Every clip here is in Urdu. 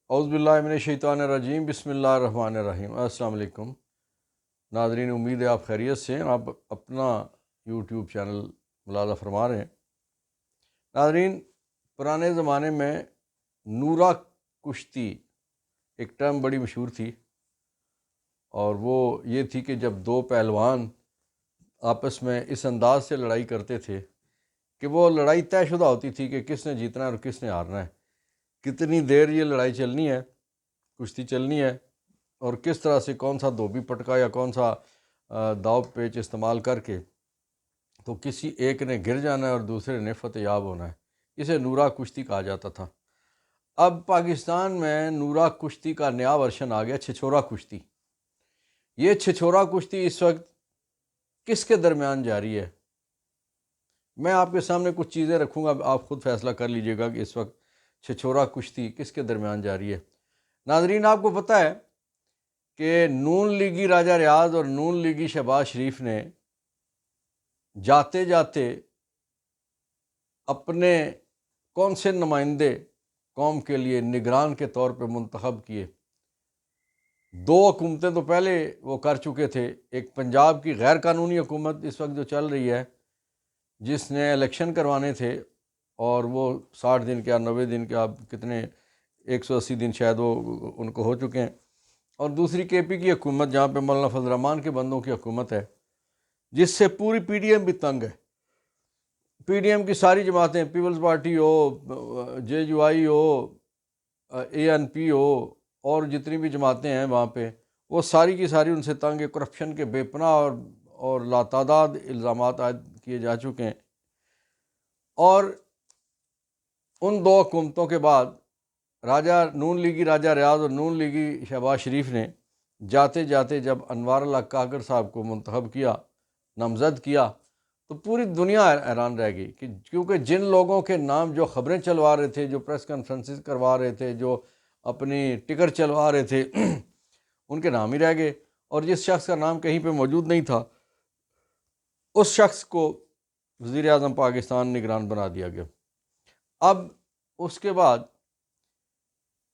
اعوذ باللہ من الشیطان الرجیم، بسم اللہ الرحمن الرحیم۔ السلام علیکم ناظرین، امید ہے آپ خیریت سے ہیں۔ آپ اپنا یوٹیوب چینل ملاحظہ فرما رہے ہیں۔ ناظرین، پرانے زمانے میں نورہ کشتی ایک ٹرم بڑی مشہور تھی، اور وہ یہ تھی کہ جب دو پہلوان آپس میں اس انداز سے لڑائی کرتے تھے کہ وہ لڑائی طے شدہ ہوتی تھی کہ کس نے جیتنا ہے اور کس نے ہارنا ہے، کتنی دیر یہ لڑائی چلنی ہے، کشتی چلنی ہے، اور کس طرح سے کون سا دھوبی پٹکا یا کون سا داؤ پیچ استعمال کر کے تو کسی ایک نے گر جانا ہے اور دوسرے نے فتح یاب ہونا ہے۔ اسے نورہ کشتی کہا جاتا تھا۔ اب پاکستان میں نورہ کشتی کا نیا ورژن آ گیا، چھچھورا کشتی۔ یہ چھچھورا کشتی اس وقت کس کے درمیان جاری ہے؟ میں آپ کے سامنے کچھ چیزیں رکھوں گا، آپ خود فیصلہ کر لیجئے گا کہ اس وقت چھچھورا کشتی کس کے درمیان جاری ہے۔ ناظرین، آپ کو پتہ ہے کہ نون لیگی راجہ ریاض اور نون لیگی شہباز شریف نے جاتے جاتے اپنے کون سے نمائندے قوم کے لیے نگران کے طور پہ منتخب کیے؟ دو حکومتیں تو پہلے وہ کر چکے تھے۔ ایک پنجاب کی غیر قانونی حکومت اس وقت جو چل رہی ہے، جس نے الیکشن کروانے تھے، اور وہ 60 دن کے 90 دن کے، آپ کتنے 180 دن شاید وہ ان کو ہو چکے ہیں۔ اور دوسری کے پی کی حکومت، جہاں پہ مولانا فضل الرحمان کے بندوں کی حکومت ہے، جس سے پوری پی ڈی ایم بھی تنگ ہے۔ پی ڈی ایم کی ساری جماعتیں، پیپلز پارٹی ہو، جے یو آئی ہو، اے این پی ہو، اور جتنی بھی جماعتیں ہیں وہاں پہ، وہ ساری کی ساری ان سے تنگ ہے۔ کرپشن کے بے پناہ اور لاتعداد الزامات عائد کیے جا چکے ہیں۔ اور ان دو حکومتوں کے بعد نون لیگی راجہ ریاض اور نون لیگی شہباز شریف نے جاتے جاتے جب انوار اللہ کاکڑ صاحب کو منتخب کیا، نامزد کیا، تو پوری دنیا حیران رہ گئی، کیونکہ جن لوگوں کے نام جو خبریں چلوا رہے تھے، جو پریس کانفرنسز کروا رہے تھے، جو اپنی ٹکر چلوا رہے تھے، ان کے نام ہی رہ گئے، اور جس شخص کا نام کہیں پہ موجود نہیں تھا، اس شخص کو وزیر اعظم پاکستان نگران بنا دیا گیا۔ اب اس کے بعد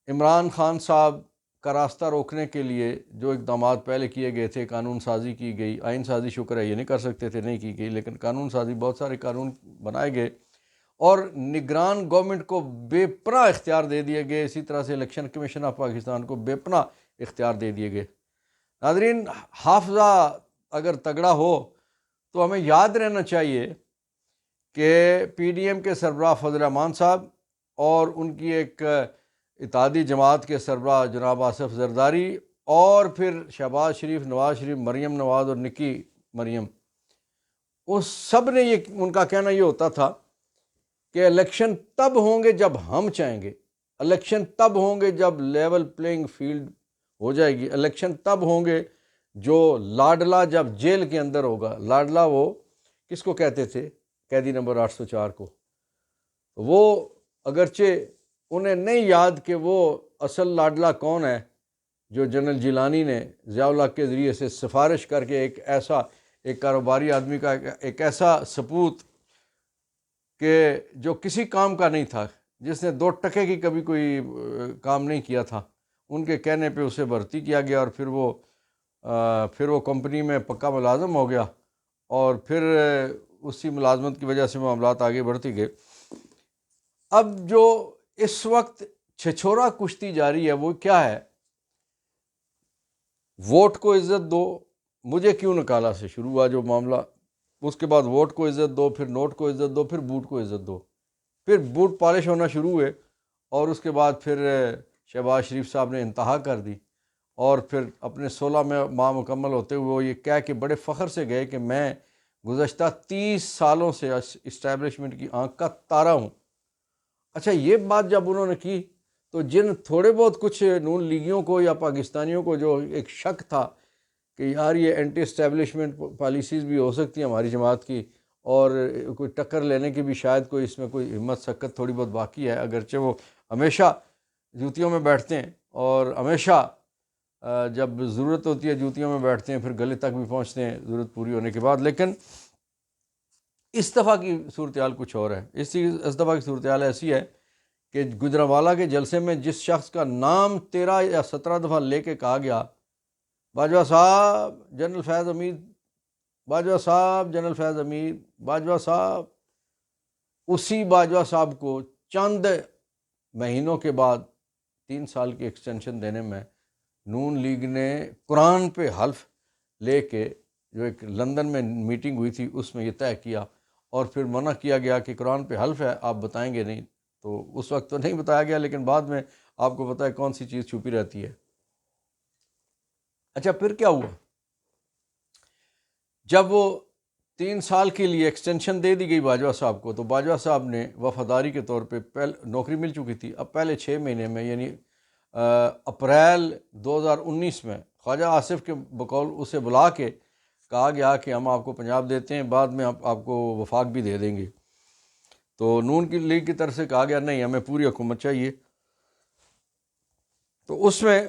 عمران خان صاحب کا راستہ روکنے کے لیے جو اقدامات پہلے کیے گئے تھے، قانون سازی کی گئی، آئین سازی شکر ہے یہ نہیں کر سکتے تھے، نہیں کی گئی، لیکن قانون سازی، بہت سارے قانون بنائے گئے، اور نگران گورنمنٹ کو بے پناہ اختیار دے دیے گئے۔ اسی طرح سے الیکشن کمیشن آف پاکستان کو بے پناہ اختیار دے دیے گئے۔ ناظرین، حافظہ اگر تگڑا ہو تو ہمیں یاد رہنا چاہیے کہ پی ڈی ایم کے سربراہ فضل الرحمان صاحب اور ان کی ایک اتحادی جماعت کے سربراہ جناب آصف زرداری، اور پھر شہباز شریف، نواز شریف، مریم نواز اور نکی مریم، اس سب نے ان کا کہنا یہ ہوتا تھا کہ الیکشن تب ہوں گے جب ہم چاہیں گے، الیکشن تب ہوں گے جب لیول پلینگ فیلڈ ہو جائے گی، الیکشن تب ہوں گے جو لاڈلا جب جیل کے اندر ہوگا۔ لاڈلا وہ کس کو کہتے تھے؟ قیدی نمبر 804 کو۔ وہ اگرچہ انہیں نہیں یاد کہ وہ اصل لاڈلا کون ہے، جو جنرل جیلانی نے ضیاء الحق کے ذریعے سے سفارش کر کے ایک کاروباری آدمی کا ایک ایسا سپوت کہ جو کسی کام کا نہیں تھا، جس نے 2 ٹکے کی کبھی کوئی کام نہیں کیا تھا، ان کے کہنے پہ اسے بھرتی کیا گیا، اور پھر وہ کمپنی میں پکا ملازم ہو گیا، اور پھر اسی ملازمت کی وجہ سے معاملات آگے بڑھتے گئے۔ اب جو اس وقت چھچھورا کشتی جاری ہے وہ کیا ہے؟ ووٹ کو عزت دو، مجھے کیوں نکالا سے شروع ہوا جو معاملہ، اس کے بعد ووٹ کو عزت دو، پھر نوٹ کو عزت دو، پھر بوٹ کو عزت دو، پھر بوٹ پالش ہونا شروع ہوئے، اور اس کے بعد پھر شہباز شریف صاحب نے انتہا کر دی، اور پھر اپنے 16 ماہ مکمل ہوتے ہوئے وہ یہ کہہ کے بڑے فخر سے گئے کہ میں گزشتہ 30 سالوں سے اسٹیبلشمنٹ کی آنکھ کا تارا ہوں۔ اچھا، یہ بات جب انہوں نے کی تو جن تھوڑے بہت کچھ نون لیگیوں کو یا پاکستانیوں کو جو ایک شک تھا کہ یار یہ اینٹی اسٹیبلشمنٹ پالیسیز بھی ہو سکتی ہیں ہماری جماعت کی، اور کوئی ٹکر لینے کی بھی شاید کوئی اس میں کوئی ہمت سکت تھوڑی بہت باقی ہے، اگرچہ وہ ہمیشہ جوتیوں میں بیٹھتے ہیں، اور ہمیشہ جب ضرورت ہوتی ہے جوتیوں میں بیٹھتے ہیں، پھر گلے تک بھی پہنچتے ہیں ضرورت پوری ہونے کے بعد۔ لیکن اس دفعہ کی صورتحال کچھ اور ہے۔ اس دفعہ کی صورتحال ایسی ہے کہ گجرانوالہ کے جلسے میں جس شخص کا نام 13 یا 17 دفعہ لے کے کہا گیا، باجوہ صاحب جنرل فیض حمید، باجوہ صاحب جنرل فیض حمید، باجوہ صاحب، اسی باجوہ صاحب کو چند مہینوں کے بعد 3 سال کی ایکسٹینشن دینے میں نون لیگ نے قرآن پہ حلف لے کے، جو ایک لندن میں میٹنگ ہوئی تھی اس میں یہ طے کیا، اور پھر منع کیا گیا کہ قرآن پہ حلف ہے آپ بتائیں گے نہیں، تو اس وقت تو نہیں بتایا گیا، لیکن بعد میں آپ کو پتہ ہے کون سی چیز چھپی رہتی ہے۔ اچھا پھر کیا ہوا؟ جب وہ 3 سال کے لیے ایکسٹینشن دے دی گئی باجوہ صاحب کو، تو باجوہ صاحب نے وفاداری کے طور پہ نوکری مل چکی تھی، اب پہلے 6 مہینے میں یعنی اپریل 2019 میں خواجہ آصف کے بقول اسے بلا کے کہا گیا کہ ہم آپ کو پنجاب دیتے ہیں، بعد میں آپ کو وفاق بھی دے دیں گے۔ تو نون کی لیگ کی طرف سے کہا گیا نہیں، ہمیں پوری حکومت چاہیے۔ تو اس میں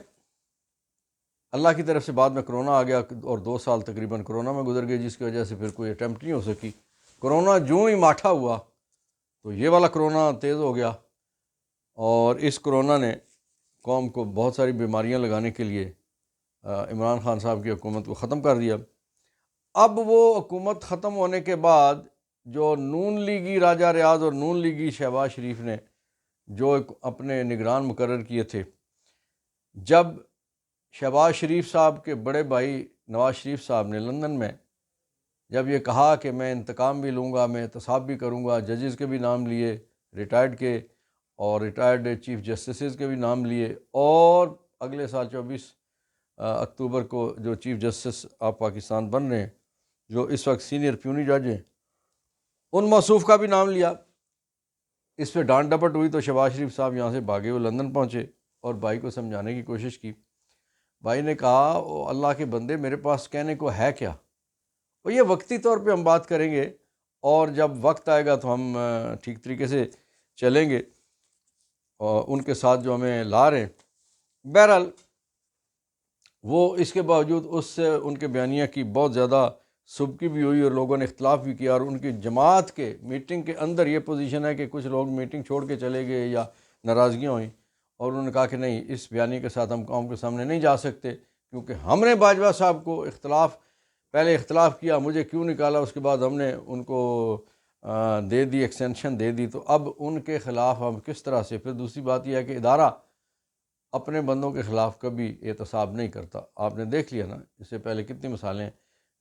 اللہ کی طرف سے بعد میں کرونا آ گیا، اور 2 سال تقریباً کرونا میں گزر گئے، جس کی وجہ سے پھر کوئی اٹیمپٹ نہیں ہو سکی۔ کرونا جو ہی ماٹھا ہوا تو یہ والا کرونا تیز ہو گیا، اور اس کرونا نے قوم کو بہت ساری بیماریاں لگانے کے لیے عمران خان صاحب کی حکومت کو ختم کر دیا۔ اب وہ حکومت ختم ہونے کے بعد جو نون لیگی راجہ ریاض اور نون لیگی شہباز شریف نے جو اپنے نگران مقرر کیے تھے، جب شہباز شریف صاحب کے بڑے بھائی نواز شریف صاحب نے لندن میں جب یہ کہا کہ میں انتقام بھی لوں گا، میں احتساب بھی کروں گا، ججز کے بھی نام لیے ریٹائرڈ کے، اور ریٹائرڈ چیف جسٹسز کے بھی نام لیے، اور اگلے سال 24 اکتوبر کو جو چیف جسٹس آف پاکستان بن رہے ہیں، جو اس وقت سینئر پیونی جج ہیں، ان موصوف کا بھی نام لیا۔ اس پہ ڈانٹ ڈپٹ ہوئی تو شہباز شریف صاحب یہاں سے بھاگے ہوئے لندن پہنچے اور بھائی کو سمجھانے کی کوشش کی۔ بھائی نے کہا او اللہ کے بندے، میرے پاس کہنے کو ہے کیا، اور یہ وقتی طور پہ ہم بات کریں گے، اور جب وقت آئے گا تو ہم ٹھیک طریقے سے چلیں گے اور ان کے ساتھ جو ہمیں لا رہے ہیں۔ بہرحال وہ اس کے باوجود اس سے ان کے بیانیہ کی بہت زیادہ سبکی بھی ہوئی، اور لوگوں نے اختلاف بھی کیا، اور ان کی جماعت کے میٹنگ کے اندر یہ پوزیشن ہے کہ کچھ لوگ میٹنگ چھوڑ کے چلے گئے یا ناراضگیاں ہوئیں، اور انہوں نے کہا کہ نہیں، اس بیانیے کے ساتھ ہم قوم کے سامنے نہیں جا سکتے، کیونکہ ہم نے باجوہ صاحب کو پہلے اختلاف کیا، مجھے کیوں نکالا، اس کے بعد ہم نے ان کو دے دی، ایکسٹینشن دے دی، تو اب ان کے خلاف ہم کس طرح سے۔ پھر دوسری بات یہ ہے کہ ادارہ اپنے بندوں کے خلاف کبھی احتساب نہیں کرتا۔ آپ نے دیکھ لیا نا اس سے پہلے کتنی مثالیں ہیں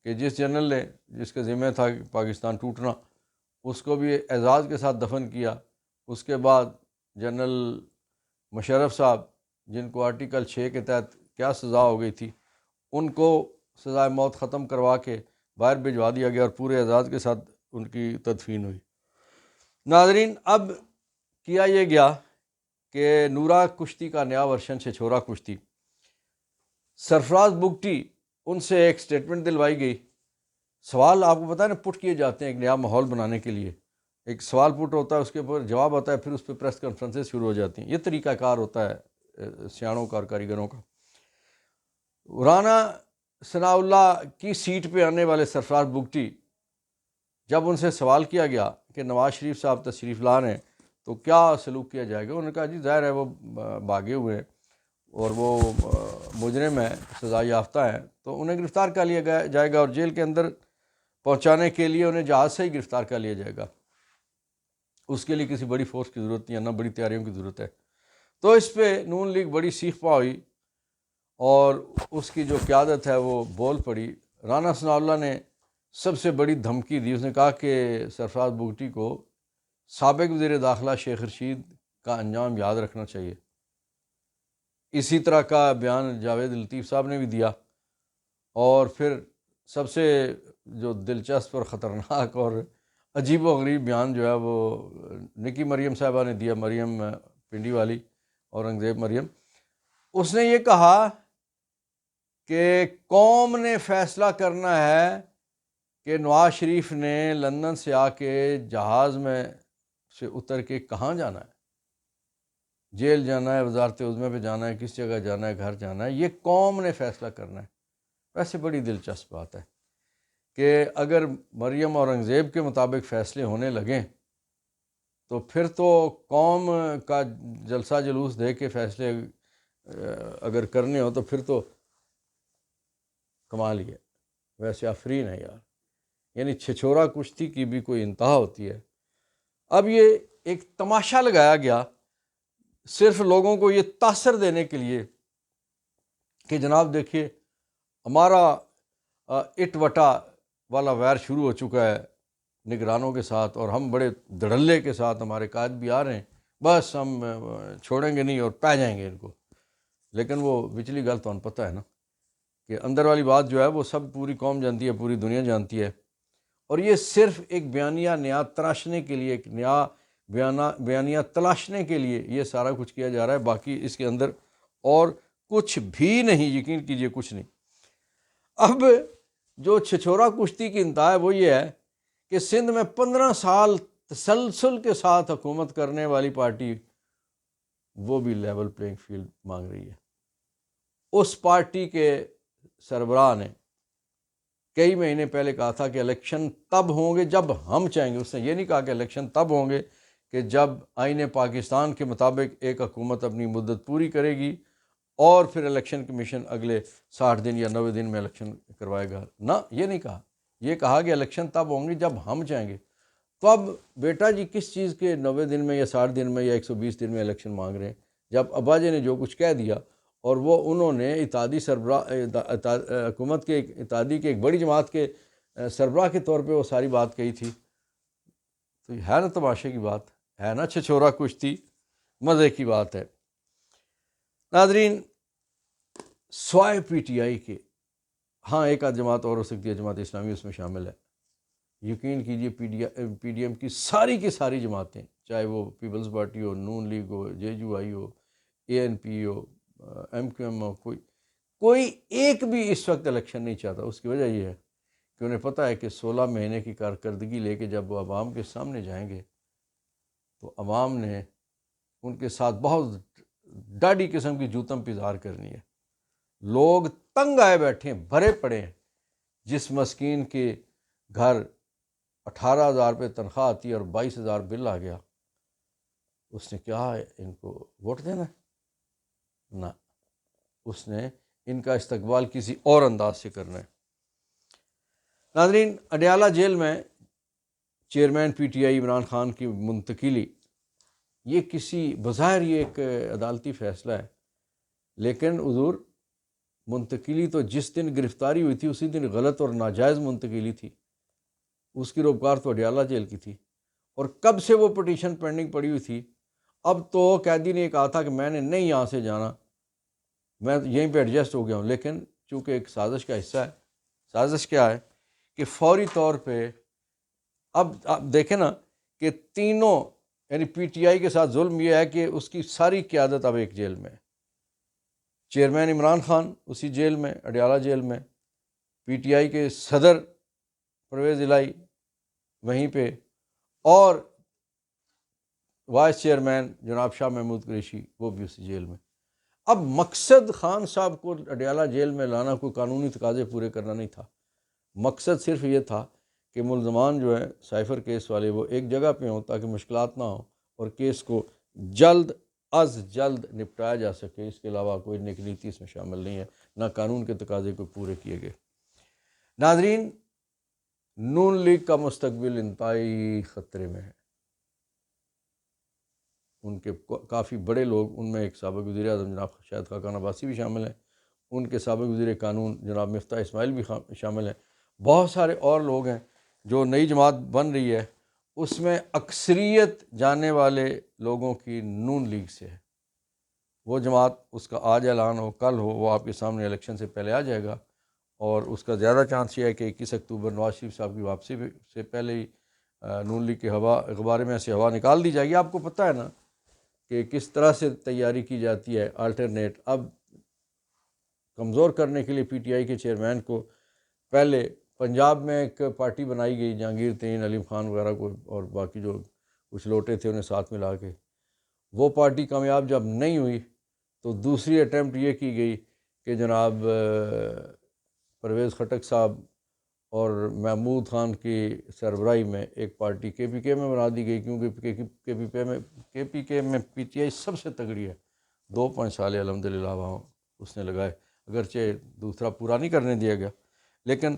کہ جس جنرل نے جس کا ذمہ تھا کہ پاکستان ٹوٹنا، اس کو بھی اعزاز کے ساتھ دفن کیا۔ اس کے بعد جنرل مشرف صاحب، جن کو آرٹیکل 6 کے تحت کیا سزا ہو گئی تھی، ان کو سزائے موت ختم کروا کے باہر بھجوا دیا گیا، اور پورے اعزاز کے ساتھ ان کی تدفین ہوئی۔ ناظرین، اب کیا یہ گیا کہ نورا کشتی کا نیا ورشن چھچورا کشتی، سرفراز بگٹی، ان سے ایک سٹیٹمنٹ دلوائی گئی۔ سوال آپ کو پتہ ہے نا پٹ کیے جاتے ہیں ایک نیا ماحول بنانے کے لیے، ایک سوال پٹ ہوتا ہے، اس کے اوپر جواب آتا ہے، پھر اس پہ پریس کانفرنسز شروع ہو جاتی ہیں۔ یہ طریقہ کار ہوتا ہے سیاحوں کا اور کاریگروں کا۔ رانا ثناء اللہ کی سیٹ پہ آنے والے سرفراز بگٹی، جب ان سے سوال کیا گیا کہ نواز شریف صاحب تشریف لا رہے ہیں تو کیا سلوک کیا جائے گا، انہوں نے کہا جی ظاہر ہے وہ بھاگے ہوئے ہیں اور وہ مجرم ہیں، سزا یافتہ ہیں، تو انہیں گرفتار کر لیا جائے گا، اور جیل کے اندر پہنچانے کے لیے انہیں جہاز سے ہی گرفتار کر لیا جائے گا۔ اس کے لیے کسی بڑی فورس کی ضرورت نہیں ہے، نہ بڑی تیاریوں کی ضرورت ہے۔ تو اس پہ نون لیگ بڑی سیخ پا ہوئی، اور اس کی جو قیادت ہے وہ بول پڑی۔ رانا ثناء اللہ نے سب سے بڑی دھمکی دی، اس نے کہا کہ سرفراز بگٹی کو سابق وزیر داخلہ شیخ رشید کا انجام یاد رکھنا چاہیے۔ اسی طرح کا بیان جاوید لطیف صاحب نے بھی دیا، اور پھر سب سے جو دلچسپ اور خطرناک اور عجیب و غریب بیان جو ہے وہ نکی مریم صاحبہ نے دیا، مریم پنڈی والی، اورنگزیب مریم۔ اس نے یہ کہا کہ قوم نے فیصلہ کرنا ہے کہ نواز شریف نے لندن سے آ کے جہاز میں سے اتر کے کہاں جانا ہے، جیل جانا ہے، وزارت عظمیٰ پہ جانا ہے، کس جگہ جانا ہے، گھر جانا ہے، یہ قوم نے فیصلہ کرنا ہے۔ ویسے بڑی دلچسپ بات ہے کہ اگر مریم اورنگزیب کے مطابق فیصلے ہونے لگیں تو پھر تو قوم کا جلسہ جلوس دے کے فیصلے اگر کرنے ہو تو پھر تو کمال ہی ہے. ویسے آفرین ہے یار، یعنی چھچورا کشتی کی بھی کوئی انتہا ہوتی ہے. اب یہ ایک تماشا لگایا گیا صرف لوگوں کو یہ تاثر دینے کے لیے کہ جناب دیکھیے ہمارا اٹ وٹا والا ویر شروع ہو چکا ہے نگرانوں کے ساتھ، اور ہم بڑے دھڑلے کے ساتھ، ہمارے قائد بھی آ رہے ہیں، بس ہم چھوڑیں گے نہیں اور پہ جائیں گے ان کو. لیکن وہ وچلی گل تو ہم پتہ ہے نا کہ اندر والی بات جو ہے وہ سب پوری قوم جانتی ہے، پوری دنیا جانتی ہے. اور یہ صرف ایک بیانیہ نیا تراشنے کے لیے، ایک نیا بیانیہ تلاشنے کے لیے یہ سارا کچھ کیا جا رہا ہے. باقی اس کے اندر اور کچھ بھی نہیں، یقین کیجئے کچھ نہیں. اب جو چھچورا کشتی کی انتہا ہے وہ یہ ہے کہ سندھ میں 15 سال تسلسل کے ساتھ حکومت کرنے والی پارٹی وہ بھی لیول پلینگ فیلڈ مانگ رہی ہے. اس پارٹی کے سربراہ نے کئی مہینے پہلے کہا تھا کہ الیکشن تب ہوں گے جب ہم چاہیں گے. اس نے یہ نہیں کہا کہ الیکشن تب ہوں گے کہ جب آئین پاکستان کے مطابق ایک حکومت اپنی مدت پوری کرے گی اور پھر الیکشن کمیشن اگلے 60 دن یا 90 دن میں الیکشن کروائے گا. نہ، یہ نہیں کہا. یہ کہا کہ الیکشن تب ہوں گے جب ہم چاہیں گے. تو اب بیٹا جی کس چیز کے 90 دن میں یا 60 دن میں یا 120 دن میں الیکشن مانگ رہے ہیں، جب ابا جی نے جو کچھ کہہ دیا اور وہ انہوں نے اتحادی سربراہ حکومت کے اتحادی کے ایک بڑی جماعت کے سربراہ کے طور پہ وہ ساری بات کہی تھی. تو ہے نا تماشے کی بات، ہے نا چھچورا کشتی، مزے کی بات ہے. ناظرین، سوائے پی ٹی آئی کے ہاں ایک آدھ جماعت اور ہو سکتی ہے، جماعت اسلامی اس میں شامل ہے. یقین کیجئے پی ڈی ایم کی ساری جماعتیں، چاہے وہ پیپلز پارٹی ہو، نون لیگ ہو، جے یو آئی ہو، اے این پی ہو، ایم کیو ایم ہو، کوئی ایک بھی اس وقت الیکشن نہیں چاہتا. اس کی وجہ یہ ہے کہ انہیں پتہ ہے کہ 16 مہینے کی کارکردگی لے کے جب وہ عوام کے سامنے جائیں گے تو عوام نے ان کے ساتھ بہت ڈاڈی قسم کی جوتم پیزار کرنی ہے. لوگ تنگ آئے بیٹھے ہیں، بھرے پڑے ہیں. جس مسکین کے گھر 18,000 روپے تنخواہ آتی ہے اور 22,000 بل آ گیا، اس نے کیا ہے ان کو ووٹ دینا؟ نہ، اس نے ان کا استقبال کسی اور انداز سے کرنا ہے. ناظرین، اڈیالہ جیل میں chairman P T I Imran Khan کی منتقلی، یہ کسی بظاہر یہ ایک عدالتی فیصلہ ہے، لیکن حضور منتقلی تو جس دن گرفتاری ہوئی تھی اسی دن غلط اور ناجائز منتقلی تھی. اس کی روکار تو اڈیالہ جیل کی تھی، اور کب سے وہ پٹیشن پینڈنگ پڑی ہوئی تھی. اب تو قیدی نے کہا تھا کہ میں نے نہیں یہاں سے جانا، میں یہیں پہ ایڈجسٹ ہو گیا ہوں. لیکن چونکہ ایک سازش کا حصہ ہے. سازش کیا ہے کہ فوری طور پہ اب آپ دیکھیں نا کہ تینوں، یعنی پی ٹی آئی کے ساتھ ظلم یہ ہے کہ اس کی ساری قیادت اب ایک جیل میں ہے. چیئرمین عمران خان اسی جیل میں، اڈیالہ جیل میں. پی ٹی آئی کے صدر پرویز الہی وہیں پہ، اور وائس چیئرمین جناب شاہ محمود قریشی وہ بھی اسی جیل میں. اب مقصد خان صاحب کو اڈیالہ جیل میں لانا کوئی قانونی تقاضے پورے کرنا نہیں تھا. مقصد صرف یہ تھا کہ ملزمان جو ہیں سائفر کیس والے وہ ایک جگہ پہ ہوں تاکہ مشکلات نہ ہوں اور کیس کو جلد از جلد نپٹایا جا سکے. اس کے علاوہ کوئی نیک نیتی اس میں شامل نہیں ہے، نہ قانون کے تقاضے کو پورے کیے گئے. ناظرین، نون لیگ کا مستقبل انتہائی خطرے میں ہے. ان کے کافی بڑے لوگ، ان میں ایک سابق وزیر اعظم جناب شاہد خاقان عباسی بھی شامل ہیں، ان کے سابق وزیر قانون جناب مفتاح اسماعیل بھی شامل ہیں، بہت سارے اور لوگ ہیں. جو نئی جماعت بن رہی ہے اس میں اکثریت جانے والے لوگوں کی نون لیگ سے ہے. وہ جماعت، اس کا آج اعلان ہو کل ہو، وہ آپ کے سامنے الیکشن سے پہلے آ جائے گا، اور اس کا زیادہ چانس یہ ہے کہ 21 اکتوبر نواز شریف صاحب کی واپسی سے پہلے ہی نون لیگ کے غبارے میں سے ہوا نکال دی جائے گی. آپ کو پتہ ہے نا کہ کس طرح سے تیاری کی جاتی ہے آلٹرنیٹ. اب کمزور کرنے کے لیے پی ٹی آئی کے چیئرمین کو پہلے پنجاب میں ایک پارٹی بنائی گئی، جہانگیر ترین، علیم خان وغیرہ کو اور باقی جو کچھ لوٹے تھے انہیں ساتھ ملا کے. وہ پارٹی کامیاب جب نہیں ہوئی تو دوسری اٹیمپٹ یہ کی گئی کہ جناب پرویز خٹک صاحب اور محمود خان کی سربراہی میں ایک پارٹی کے پی کے میں بنا دی گئی، کیونکہ کے پی کے میں پی ٹی آئی سب سے تگڑی ہے۔ 2-5 سال الحمدللہ وہاں اس نے لگائے، اگرچہ دوسرا پورا نہیں کرنے دیا گیا، لیکن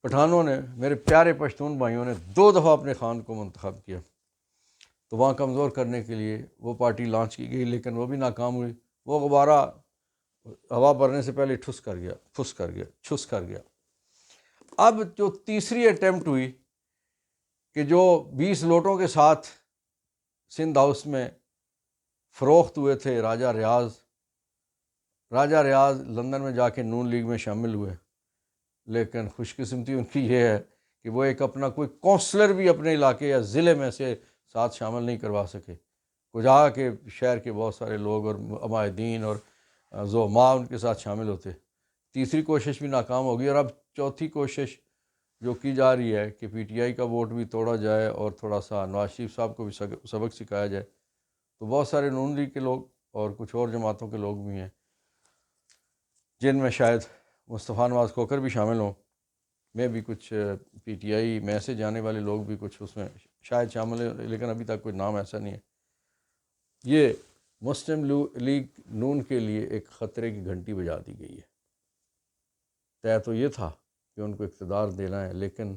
پٹھانوں نے، میرے پیارے پشتون بھائیوں نے 2 دفعہ اپنے خان کو منتخب کیا، تو وہاں کمزور کرنے کے لیے وہ پارٹی لانچ کی گئی، لیکن وہ بھی ناکام ہوئی۔ وہ غبارہ ہوا بھرنے سے پہلے ٹھس کر گیا، چھس کر گیا۔ اب جو تیسری اٹیمپٹ ہوئی کہ جو 20 لوٹوں کے ساتھ سندھ ہاؤس میں فروخت ہوئے تھے راجہ ریاض لندن میں جا کے نون لیگ میں شامل ہوئے، لیکن خوش قسمتی ان کی یہ ہے کہ وہ ایک اپنا کوئی کونسلر بھی اپنے علاقے یا ضلع میں سے ساتھ شامل نہیں کروا سکے، کجا کے شہر کے بہت سارے لوگ اور عمائدین اور زعماء ان کے ساتھ شامل ہوتے۔ تیسری کوشش بھی ناکام ہوگی، اور اب چوتھی کوشش جو کی جا رہی ہے کہ پی ٹی آئی کا ووٹ بھی توڑا جائے اور تھوڑا سا نواز شریف صاحب کو بھی سبق سکھایا جائے۔ تو بہت سارے نون لیگ کے لوگ اور کچھ اور جماعتوں کے لوگ بھی ہیں، جن میں شاید مصطفیٰ نواز کھوکھر بھی شامل ہوں، میں بھی کچھ پی ٹی آئی میں سے جانے والے لوگ بھی کچھ اس میں شاید شامل ہیں، لیکن ابھی تک کوئی نام ایسا نہیں ہے۔ یہ مسلم لیگ نون کے لیے ایک خطرے کی گھنٹی بجا دی گئی ہے۔ طے تو یہ تھا کہ ان کو اقتدار دینا ہے، لیکن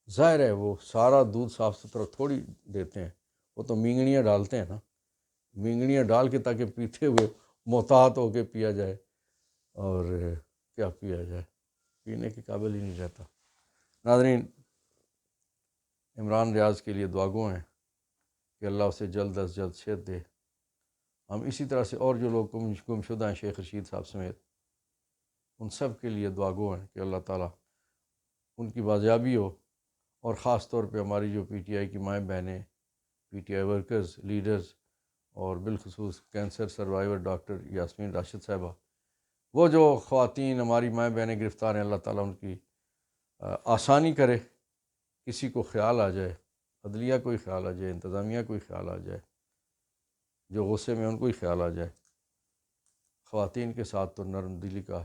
ظاہر ہے وہ سارا دودھ صاف ستھرا تھوڑی دیتے ہیں، وہ تو مینگڑیاں ڈالتے ہیں نا، مینگڑیاں ڈال کے تاکہ پیتے ہوئے محتاط ہو کے پیا جائے، اور کیا پیا جائے، پینے کے قابل ہی نہیں رہتا۔ ناظرین، عمران ریاض کے لیے دعا گو ہیں کہ اللہ اسے جلد از جلد صحت دے۔ ہم اسی طرح سے اور جو لوگ گم شدہ ہیں، شیخ رشید صاحب سمیت، ان سب کے لیے دعا گو ہیں کہ اللہ تعالیٰ ان کی بازیابی ہو، اور خاص طور پہ ہماری جو پی ٹی آئی کی مائیں بہنیں، P T I workers, leaders, اور بالخصوص cancer survivor doctor Yasmin Rashid صاحبہ، وہ جو خواتین ہماری مائیں بہنیں گرفتار ہیں، اللہ تعالیٰ ان کی آسانی کرے۔ کسی کو خیال آ جائے، عدلیہ کوئی خیال آ جائے، انتظامیہ کوئی خیال آ جائے، جو غصے میں ان کو ہی خیال آ جائے۔ خواتین کے ساتھ تو نرم دلی کا،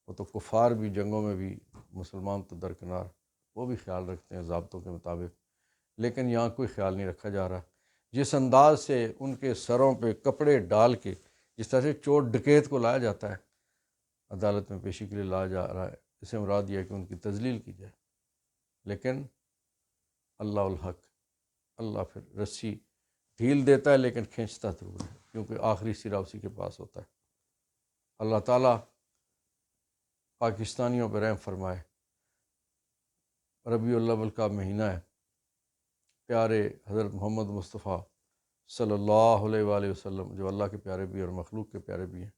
وہ تو کفار بھی جنگوں میں بھی، مسلمان تو درکنار، وہ بھی خیال رکھتے ہیں ضابطوں کے مطابق، لیکن یہاں کوئی خیال نہیں رکھا جا رہا۔ جس انداز سے ان کے سروں پہ کپڑے ڈال کے، جس طرح سے چور ڈکیت کو لایا جاتا ہے، عدالت میں پیشی کے لیے لایا جا رہا ہے، اسے مراد یہ ہے کہ ان کی تذلیل کی جائے، لیکن اللہ الحق، اللہ پھر رسی ڈھیل دیتا ہے لیکن کھینچتا ضرور ہے، کیونکہ آخری سرا اسی کے پاس ہوتا ہے۔ اللہ تعالیٰ پاکستانیوں پر رحم فرمائے۔ ربیع الاول کا مہینہ ہے، پیارے حضرت محمد مصطفیٰ صلی اللہ علیہ وآلہ وسلم، جو اللہ کے پیارے بھی اور مخلوق کے پیارے بھی ہیں،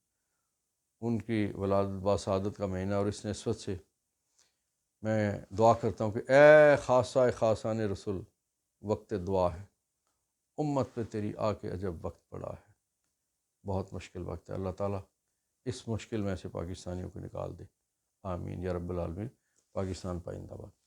ان کی ولادت باسعادت کا مہینہ، اور اس نسبت سے میں دعا کرتا ہوں کہ اے خاصہ خاصان رسول، وقت دعا ہے، امت پہ تیری آ کے عجب وقت پڑا ہے، بہت مشکل وقت ہے، اللہ تعالیٰ اس مشکل میں سے پاکستانیوں کو نکال دے، آمین یا رب العالمین۔ پاکستان پائندہ باد۔